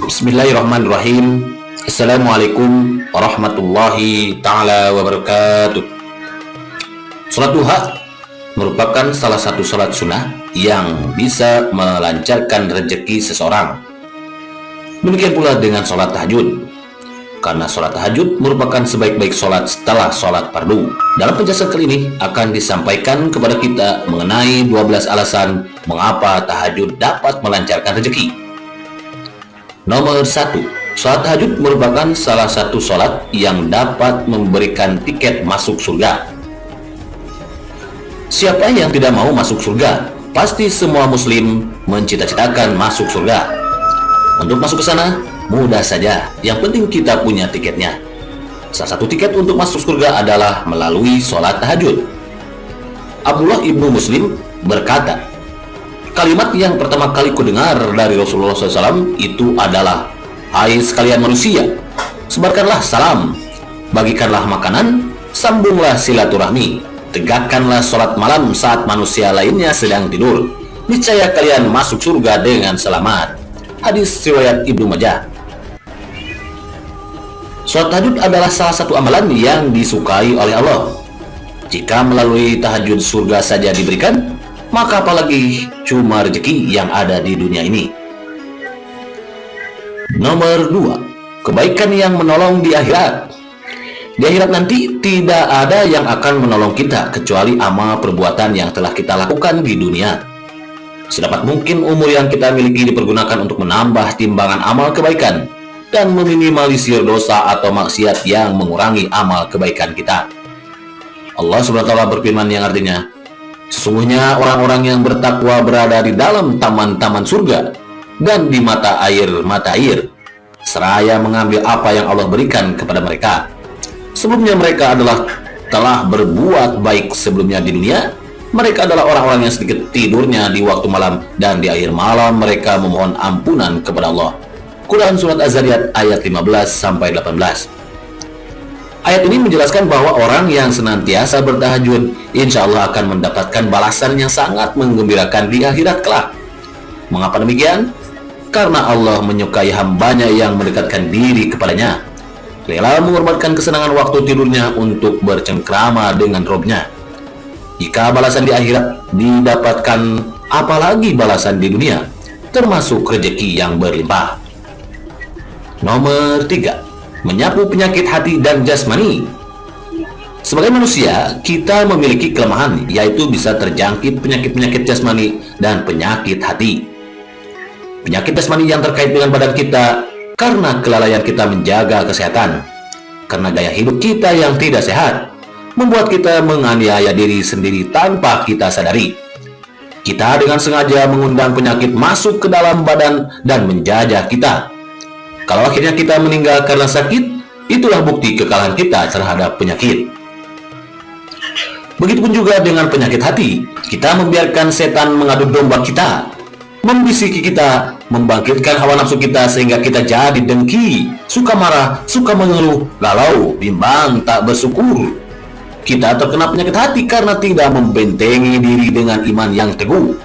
Bismillahirrahmanirrahim. Assalamualaikum warahmatullahi ta'ala wabarakatuh. Salat duha merupakan salah satu salat sunnah yang bisa melancarkan rezeki seseorang. Demikian pula dengan salat tahajud, karena salat tahajud merupakan sebaik-baik salat setelah salat fardu. Dalam penjelasan kali ini akan disampaikan kepada kita mengenai 12 alasan mengapa tahajud dapat melancarkan rezeki. Nomor 1, salat tahajud merupakan salah satu salat yang dapat memberikan tiket masuk surga. Siapa yang tidak mau masuk surga? Pasti semua muslim mencita-citakan masuk surga. Untuk masuk ke sana, mudah saja. Yang penting kita punya tiketnya. Salah satu tiket untuk masuk surga adalah melalui salat tahajud. Abdullah ibnu Muslim berkata, kalimat yang pertama kali kudengar dari Rasulullah SAW itu adalah, hai sekalian manusia, sebarkanlah salam, bagikanlah makanan, sambunglah silaturahmi, tegakkanlah sholat malam saat manusia lainnya sedang tidur. Niscaya kalian masuk surga dengan selamat. Hadis riwayat Ibnu Majah. Sholat tahajud adalah salah satu amalan yang disukai oleh Allah. Jika melalui tahajud surga saja diberikan, maka apalagi cuma rezeki yang ada di dunia ini. Nomor 2, kebaikan yang menolong di akhirat. Di akhirat nanti tidak ada yang akan menolong kita kecuali amal perbuatan yang telah kita lakukan di dunia. Sedapat mungkin umur yang kita miliki dipergunakan untuk menambah timbangan amal kebaikan dan meminimalisir dosa atau maksiat yang mengurangi amal kebaikan kita. Allah SWT berfirman yang artinya, sesungguhnya orang-orang yang bertakwa berada di dalam taman-taman surga dan di mata air, seraya mengambil apa yang Allah berikan kepada mereka. Sebelumnya mereka telah berbuat baik sebelumnya di dunia. Mereka adalah orang-orang yang sedikit tidurnya di waktu malam, dan di akhir malam mereka memohon ampunan kepada Allah. Quran Surat Az-Zariyat ayat 15-18. Ayat ini menjelaskan bahwa orang yang senantiasa bertahajud insya Allah akan mendapatkan balasan yang sangat menggembirakan di akhirat kelak. Mengapa demikian? Karena Allah menyukai hambanya yang mendekatkan diri kepadanya, rela mengorbankan kesenangan waktu tidurnya untuk bercengkrama dengan Robnya. Jika balasan di akhirat didapatkan, apalagi balasan di dunia, termasuk rezeki yang berlimpah. Nomor 3, menyapu penyakit hati dan jasmani. Sebagai manusia, kita memiliki kelemahan, yaitu bisa terjangkit penyakit-penyakit jasmani dan penyakit hati. Penyakit jasmani yang terkait dengan badan kita karena kelalaian kita menjaga kesehatan, karena gaya hidup kita yang tidak sehat, membuat kita menganiaya diri sendiri tanpa kita sadari. Kita dengan sengaja mengundang penyakit masuk ke dalam badan dan menjajah kita. Kalau akhirnya kita meninggal karena sakit, itulah bukti kekalahan kita terhadap penyakit. Begitupun juga dengan penyakit hati. Kita membiarkan setan mengadu domba kita, membisiki kita, membangkitkan hawa nafsu kita sehingga kita jadi dengki, suka marah, suka mengeluh, lalau, bimbang, tak bersyukur. Kita terkena penyakit hati karena tidak membentengi diri dengan iman yang teguh.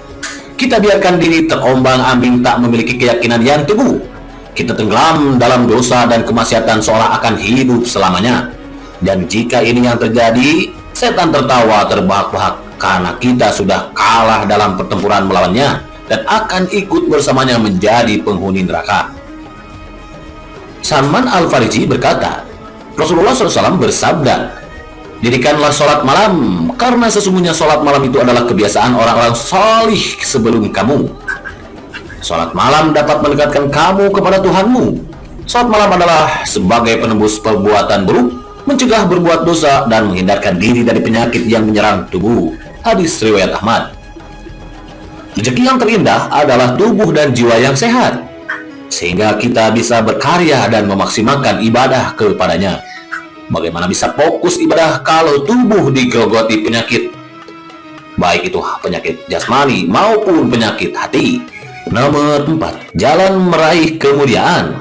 Kita biarkan diri terombang-ambing, tak memiliki keyakinan yang teguh. Kita tenggelam dalam dosa dan kemaksiatan seolah akan hidup selamanya. Dan jika ini yang terjadi, setan tertawa terbahak-bahak karena kita sudah kalah dalam pertempuran melawannya dan akan ikut bersamanya menjadi penghuni neraka. Salman Al-Farisi berkata, Rasulullah SAW bersabda, dirikanlah sholat malam, karena sesungguhnya sholat malam itu adalah kebiasaan orang-orang salih sebelum kamu. Sholat malam dapat mendekatkan kamu kepada Tuhanmu. Sholat malam adalah sebagai penembus perbuatan buruk, mencegah berbuat dosa, dan menghindarkan diri dari penyakit yang menyerang tubuh. Hadis riwayat Ahmad. Rezeki yang terindah adalah tubuh dan jiwa yang sehat, sehingga kita bisa berkarya dan memaksimalkan ibadah kepadanya. Bagaimana bisa fokus ibadah kalau tubuh digerogoti penyakit, baik itu penyakit jasmani maupun penyakit hati? Nomor 4, jalan meraih kemuliaan.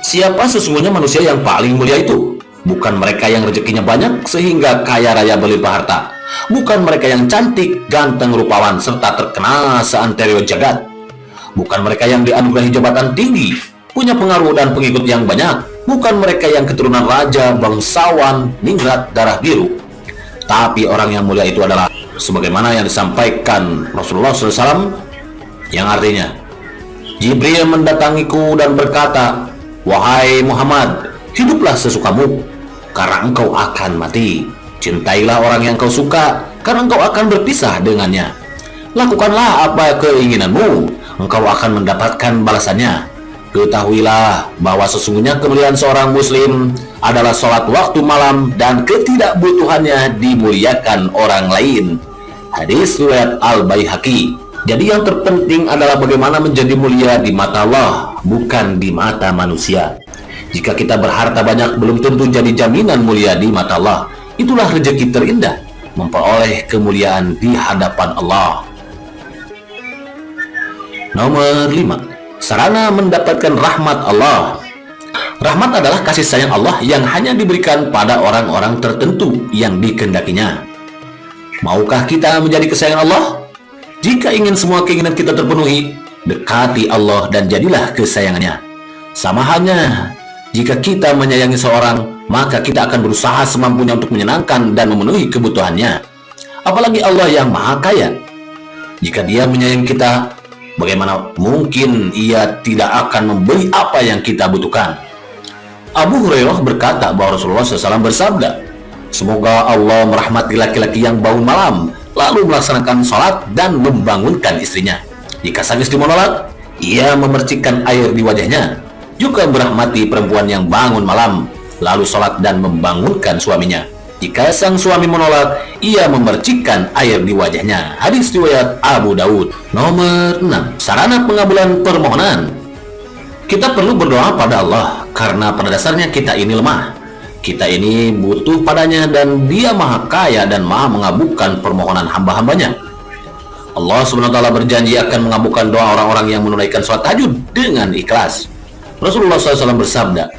Siapa sesungguhnya manusia yang paling mulia itu? Bukan mereka yang rezekinya banyak sehingga kaya raya berlimpah harta. Bukan mereka yang cantik, ganteng, rupawan, serta terkenal seantero jagat. Bukan mereka yang dianugerahi jabatan tinggi, punya pengaruh dan pengikut yang banyak. Bukan mereka yang keturunan raja, bangsawan, ningrat, darah biru. Tapi orang yang mulia itu adalah sebagaimana yang disampaikan Rasulullah SAW, yang artinya, Jibril mendatangiku dan berkata, "Wahai Muhammad, hiduplah sesukamu, karena engkau akan mati. Cintailah orang yang kau suka, karena engkau akan berpisah dengannya. Lakukanlah apa keinginanmu, engkau akan mendapatkan balasannya. Ketahuilah bahwa sesungguhnya kemuliaan seorang muslim adalah sholat waktu malam dan ketidakbutuhannya dimuliakan orang lain." Hadis riwayat Al-Baihaqi. Jadi yang terpenting adalah bagaimana menjadi mulia di mata Allah, bukan di mata manusia. Jika kita berharta banyak belum tentu jadi jaminan mulia di mata Allah. Itulah rezeki terindah, memperoleh kemuliaan di hadapan Allah. Nomor 5. Sarana mendapatkan rahmat Allah. Rahmat adalah kasih sayang Allah yang hanya diberikan pada orang-orang tertentu yang dikehendakinya. Maukah kita menjadi kesayangan Allah? Jika ingin semua keinginan kita terpenuhi, dekati Allah dan jadilah kesayangannya. Sama halnya, jika kita menyayangi seorang, maka kita akan berusaha semampunya untuk menyenangkan dan memenuhi kebutuhannya. Apalagi Allah yang Maha Kaya. Jika Dia menyayangi kita, bagaimana mungkin Ia tidak akan memberi apa yang kita butuhkan? Abu Hurairah berkata bahwa Rasulullah SAW bersabda, "Semoga Allah merahmati laki-laki yang bangun malam, lalu melaksanakan sholat dan membangunkan istrinya. Jika sang istri menolak, ia memercikkan air di wajahnya. Juga merahmati perempuan yang bangun malam, lalu sholat dan membangunkan suaminya. Jika sang suami menolak, ia memercikkan air di wajahnya." Hadis riwayat Abu Daud. Nomor 6. Sarana pengabulan permohonan. Kita perlu berdoa pada Allah, karena pada dasarnya kita ini lemah. Kita ini butuh padanya dan Dia Maha Kaya dan Maha mengabulkan permohonan hamba-hambanya. Allah SWT berjanji akan mengabulkan doa orang-orang yang menunaikan sholat tahajud dengan ikhlas. Rasulullah SAW bersabda,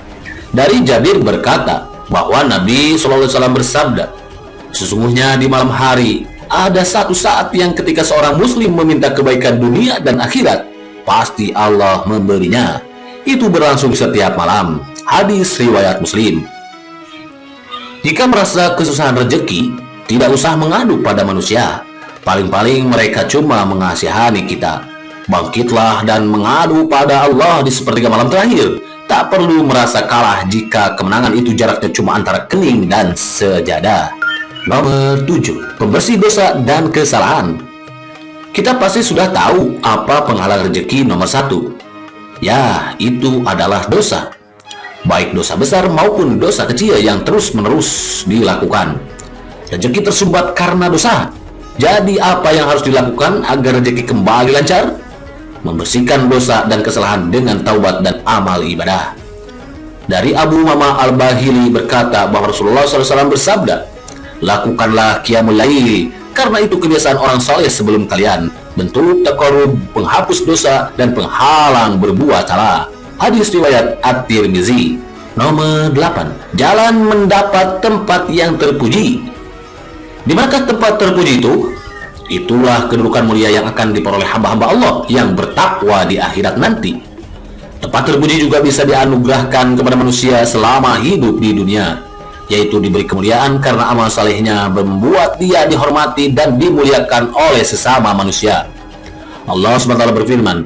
dari Jabir berkata bahwa Nabi SAW bersabda, "Sesungguhnya di malam hari ada satu saat yang ketika seorang muslim meminta kebaikan dunia dan akhirat, pasti Allah memberinya. Itu berlangsung setiap malam." Hadis riwayat Muslim. Jika merasa kesusahan rezeki, tidak usah mengadu pada manusia. Paling-paling mereka cuma mengasihani kita. Bangkitlah dan mengadu pada Allah di sepertiga malam terakhir. Tak perlu merasa kalah jika kemenangan itu jaraknya cuma antara kening dan sejadah. Nomor 7. Pembersih dosa dan kesalahan. Kita pasti sudah tahu apa penghalang rezeki nomor 1. Ya, itu adalah dosa. Baik dosa besar maupun dosa kecil yang terus-menerus dilakukan. Rezeki tersumbat karena dosa. Jadi apa yang harus dilakukan agar rezeki kembali lancar? Membersihkan dosa dan kesalahan dengan taubat dan amal ibadah. Dari Abu Umamah Al-Bahili berkata bahwa Rasulullah SAW bersabda, "Lakukanlah qiyamul lail, karena itu kebiasaan orang saleh sebelum kalian. Bentuk taqarrub, penghapus dosa dan penghalang berbuat salah." Hadis riwayat At-Tirmizi. Nomor 8. Jalan mendapat tempat yang terpuji. Di manakah tempat terpuji itu? Itulah kedudukan mulia yang akan diperoleh hamba-hamba Allah yang bertakwa di akhirat nanti. Tempat terpuji juga bisa dianugerahkan kepada manusia selama hidup di dunia, yaitu diberi kemuliaan karena amal salehnya membuat dia dihormati dan dimuliakan oleh sesama manusia. Allah SWT berfirman,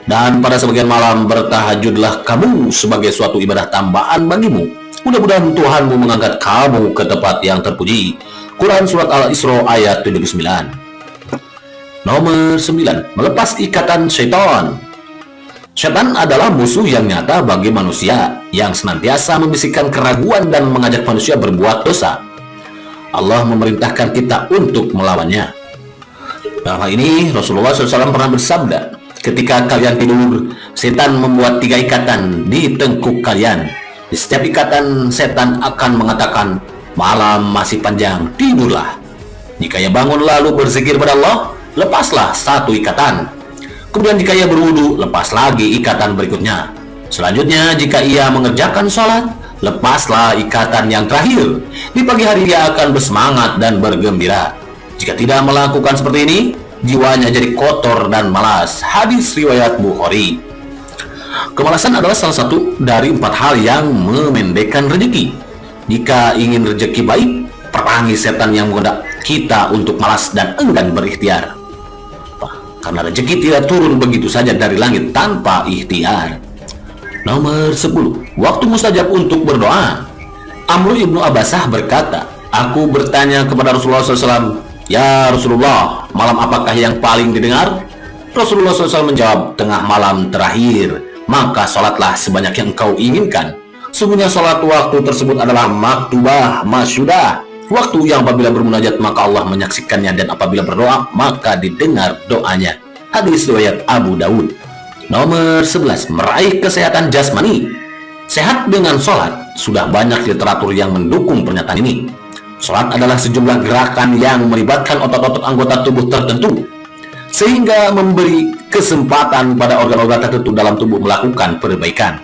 "Dan pada sebagian malam bertahajudlah kamu sebagai suatu ibadah tambahan bagimu. Mudah-mudahan Tuhanmu mengangkat kamu ke tempat yang terpuji." Quran Surat Al-Isra ayat 79. Nomor 9. Melepas ikatan syaitan. Syaitan adalah musuh yang nyata bagi manusia yang senantiasa membisikkan keraguan dan mengajak manusia berbuat dosa. Allah memerintahkan kita untuk melawannya. Dalam hal ini Rasulullah SAW pernah bersabda, "Ketika kalian tidur, setan membuat 3 ikatan di tengkuk kalian. Di setiap ikatan, setan akan mengatakan, 'Malam masih panjang, tidurlah.' Jika ia bangun lalu berzikir pada Allah, lepaslah 1 ikatan. Kemudian jika ia berwudu, lepas lagi ikatan berikutnya. Selanjutnya, jika ia mengerjakan sholat, lepaslah ikatan yang terakhir. Di pagi hari ia akan bersemangat dan bergembira. Jika tidak melakukan seperti ini, jiwanya jadi kotor dan malas. Hadis riwayat Bukhari. Kemalasan adalah salah satu dari 4 hal yang memendekkan rezeki. Jika ingin rezeki baik, perangi setan yang menggoda kita untuk malas dan enggan berikhtiar. Karena rezeki tidak turun begitu saja dari langit tanpa ikhtiar. Nomor 10. Waktu mustajab untuk berdoa. Amr ibnu Abbasah berkata, aku bertanya kepada Rasulullah SAW, ya Rasulullah, malam apakah yang paling didengar? Rasulullah SAW menjawab, tengah malam terakhir, maka sholatlah sebanyak yang engkau inginkan. Sungguhnya sholat waktu tersebut adalah maktubah, masyudah, waktu yang apabila bermunajat maka Allah menyaksikannya, dan apabila berdoa maka didengar doanya. Hadis riwayat Abu Daud. Nomor 11. Meraih kesehatan jasmani. Sehat dengan sholat. Sudah banyak literatur yang mendukung pernyataan ini. Sholat adalah sejumlah gerakan yang melibatkan otot-otot anggota tubuh tertentu, sehingga memberi kesempatan pada organ-organ tertentu dalam tubuh melakukan perbaikan.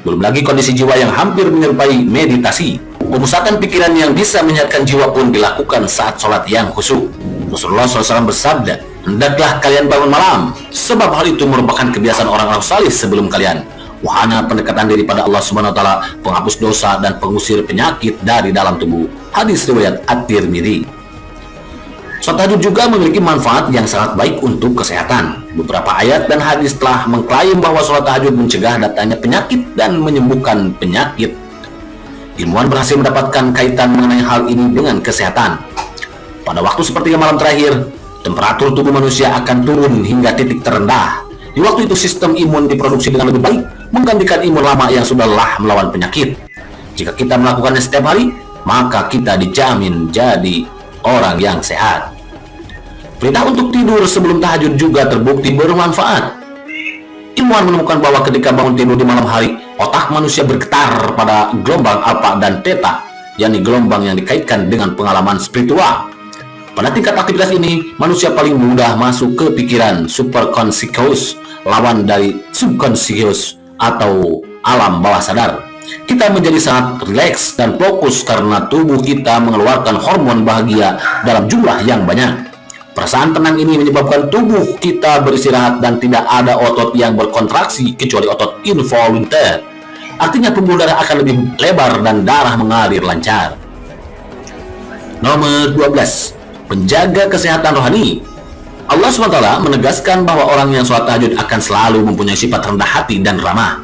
Belum lagi kondisi jiwa yang hampir menyerupai meditasi. Pemusatan pikiran yang bisa menyehatkan jiwa pun dilakukan saat sholat yang khusyuk. Rasulullah SAW bersabda, hendaklah kalian bangun malam, sebab hal itu merupakan kebiasaan orang-orang salih sebelum kalian. Wahana pendekatan diri pada Allah Subhanahu wa taala, penghapus dosa dan pengusir penyakit dari dalam tubuh. Hadis riwayat At-Tirmidzi. Sholat tahajud juga memiliki manfaat yang sangat baik untuk kesehatan. Beberapa ayat dan hadis telah mengklaim bahwa sholat tahajud mencegah datangnya penyakit dan menyembuhkan penyakit. Ilmuwan berhasil mendapatkan kaitan mengenai hal ini dengan kesehatan. Pada waktu sepertiga malam terakhir, temperatur tubuh manusia akan turun hingga titik terendah. Di waktu itu sistem imun diproduksi dengan lebih baik, menggantikan imun lama yang sudah lelah melawan penyakit. Jika kita melakukannya setiap hari, maka kita dijamin jadi orang yang sehat. Perintah untuk tidur sebelum tahajud juga terbukti bermanfaat. Ilmuwan menemukan bahwa ketika bangun tidur di malam hari, otak manusia bergetar pada gelombang alfa dan theta, yakni gelombang yang dikaitkan dengan pengalaman spiritual. Pada tingkat aktivitas ini, manusia paling mudah masuk ke pikiran superconscious, lawan dari subconscious atau alam bawah sadar. Kita menjadi sangat rileks dan fokus karena tubuh kita mengeluarkan hormon bahagia dalam jumlah yang banyak. Perasaan tenang ini menyebabkan tubuh kita beristirahat dan tidak ada otot yang berkontraksi kecuali otot involunter. Artinya pembuluh darah akan lebih lebar dan darah mengalir lancar. Nomor 12. Penjaga kesehatan rohani. Allah SWT menegaskan bahwa orang yang sholat tahajud akan selalu mempunyai sifat rendah hati dan ramah.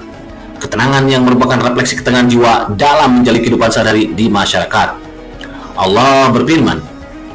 Ketenangan yang merupakan refleksi ketenangan jiwa dalam menjalani kehidupan sehari-hari di masyarakat. Allah berfirman,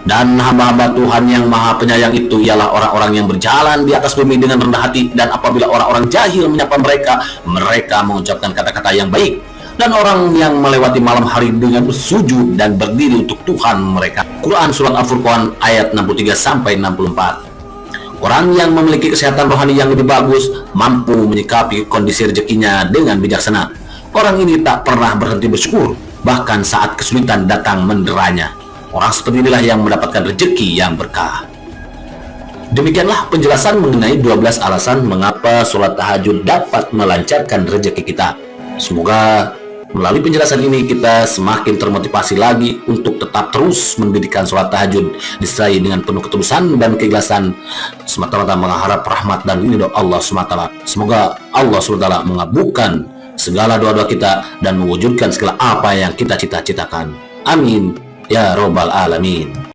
dan hamba-hamba Tuhan yang maha penyayang itu ialah orang-orang yang berjalan di atas bumi dengan rendah hati, dan apabila orang-orang jahil menyapa mereka, mereka mengucapkan kata-kata yang baik. Dan orang yang melewati malam hari dengan bersujud dan berdiri untuk Tuhan mereka. Quran Surat Al-Furqan ayat 63-64. Orang yang memiliki kesehatan rohani yang lebih bagus mampu menyikapi kondisi rezekinya dengan bijaksana. Orang ini tak pernah berhenti bersyukur, bahkan saat kesulitan datang menderanya. Orang seperti inilah yang mendapatkan rezeki yang berkah. Demikianlah penjelasan mengenai 12 alasan mengapa sholat tahajud dapat melancarkan rezeki kita. Semoga melalui penjelasan ini kita semakin termotivasi lagi untuk tetap terus mendirikan sholat tahajud disertai dengan penuh ketulusan dan keikhlasan, semata-mata mengharap rahmat dan ridho Allah SWT. Semoga Allah SWT mengabulkan segala doa-doa kita dan mewujudkan segala apa yang kita cita-citakan. Amin ya robbal alamin.